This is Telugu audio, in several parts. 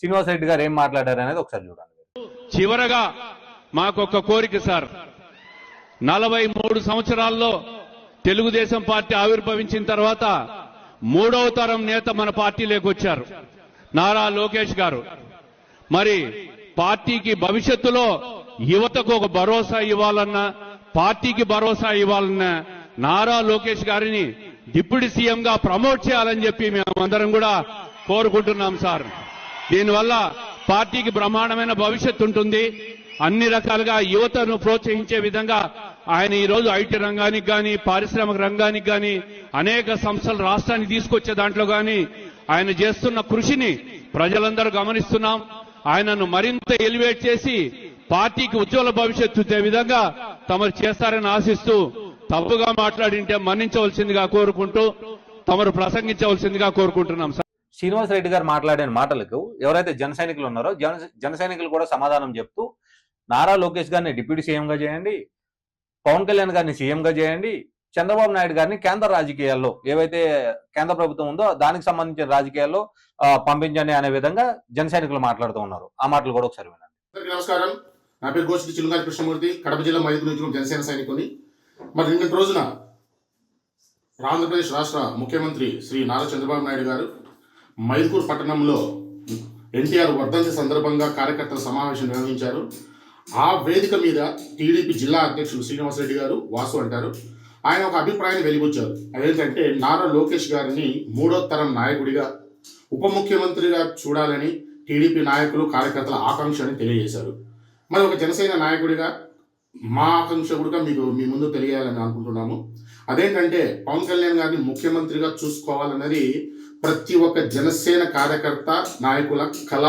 శ్రీనివాసరెడ్డి గారు ఏం మాట్లాడారు అనేది ఒకసారి చూడండి. చివరగా మాకొక్క కోరిక సార్, 43 సంవత్సరాల్లో తెలుగుదేశం పార్టీ ఆవిర్భవించిన తర్వాత 3వ తరం నేత మన పార్టీలోకి వచ్చారు, నారా లోకేష్ గారు. మరి పార్టీకి భవిష్యత్తులో యువతకు ఒక భరోసా ఇవ్వాలన్నా, పార్టీకి భరోసా ఇవ్వాలన్నా నారా లోకేష్ గారిని డిప్యూటీ సీఎంగా ప్రమోట్ చేయాలని చెప్పి మేమందరం కూడా కోరుకుంటున్నాం సార్. దీనివల్ల పార్టీకి బ్రహ్మాండమైన భవిష్యత్తు ఉంటుంది. అన్ని రకాలుగా యువతను ప్రోత్సహించే విధంగా ఆయన ఈరోజు ఐటీ రంగానికి కానీ, పారిశ్రామిక రంగానికి కానీ, అనేక సంస్థలు రాష్ట్రానికి తీసుకొచ్చే దాంట్లో కానీ ఆయన చేస్తున్న కృషిని ప్రజలందరూ గమనిస్తున్నాం. ఆయనను మరింత ఎలివేట్ చేసి పార్టీకి ఉజ్వల భవిష్యత్తు ఇచ్చే విధంగా తమరు చేస్తారని ఆశిస్తూ, తప్పుగా మాట్లాడింటే మన్నించవలసిందిగా కోరుకుంటూ తమరు ప్రసంగించవలసిందిగా కోరుకుంటున్నాం సార్. శ్రీనివాసరెడ్డి గారు మాట్లాడిన మాటలకు ఎవరైతే జన సైనికులు ఉన్నారో జన సైనికులు కూడా సమాధానం చెప్తూ, నారా లోకేష్ గారిని డిప్యూటీ సీఎంగా చేయండి, పవన్ కళ్యాణ్ గారిని సీఎంగా చేయండి, చంద్రబాబు నాయుడు గారిని కేంద్ర రాజకీయాల్లో ఏవైతే కేంద్ర ప్రభుత్వం ఉందో దానికి సంబంధించిన రాజకీయాల్లో పంపించండి అనే విధంగా జన సైనికులు మాట్లాడుతూ ఉన్నారు. ఆ మాటలు కూడా ఒకసారి వినండి. నమస్కారం, నా పేరు గోష్ఠి చిలుగారి కృష్ణమూర్తి, కడప జిల్లా మైదుకూరు నుంచి జనసేన సైనికుని. మరి నిన్నటి రోజున ఆంధ్రప్రదేశ్ రాష్ట్ర ముఖ్యమంత్రి శ్రీ నారా చంద్రబాబు నాయుడు గారు మైదుకూరు పట్టణంలో ఎన్టీఆర్ వర్ధంతి సందర్భంగా కార్యకర్తల సమావేశం నిర్వహించారు. ఆ వేదిక మీద టీడీపీ జిల్లా అధ్యక్షులు శ్రీనివాసరెడ్డి గారు, వాసు అంటారు, ఆయన ఒక అభిప్రాయాన్ని వెలిబుచ్చారు. అదేంటంటే నారా లోకేష్ గారిని 3వ తరం నాయకుడిగా, ఉప ముఖ్యమంత్రిగా చూడాలని టీడీపీ నాయకులు, కార్యకర్తల ఆకాంక్ష అని తెలియజేశారు. మరి ఒక జనసేన నాయకుడిగా మా ఆకాంక్ష కూడా మీ ముందు తెలియాలని అనుకుంటున్నాము. అదేంటంటే పవన్ కళ్యాణ్ గారిని ముఖ్యమంత్రిగా చూసుకోవాలన్నది ప్రతి ఒక్క జనసేన కార్యకర్త, నాయకుల కళ,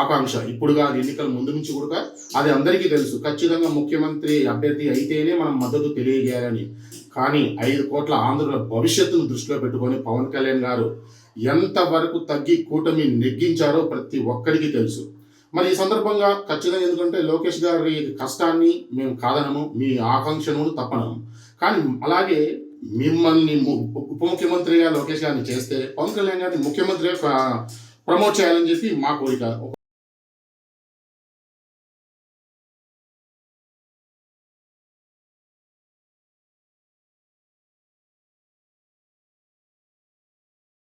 ఆకాంక్ష. ఇప్పుడు కాదు, ఎన్నికల ముందు నుంచి కూడా అది అందరికీ తెలుసు. ఖచ్చితంగా ముఖ్యమంత్రి అభ్యర్థి అయితేనే మనం మద్దతు తెలియజేయాలని. కానీ 5 కోట్ల ఆంధ్రుల భవిష్యత్తును దృష్టిలో పెట్టుకొని పవన్ కళ్యాణ్ గారు ఎంతవరకు తగ్గి కూటమి నెగ్గించారో ప్రతి ఒక్కరికి తెలుసు. మరి ఈ సందర్భంగా ఖచ్చితంగా, ఎందుకంటే లోకేష్ గారి కష్టాన్ని మేము కాదనము, మీ ఆకాంక్షను తప్పనము. కానీ అలాగే మిమ్మల్ని ఉప ముఖ్యమంత్రిగా లోకేష్ గారిని చేస్తే పవన్ కళ్యాణ్ గారిని ముఖ్యమంత్రిగా ప్రమోట్ చేయాలని చెప్పి మా కోరిక.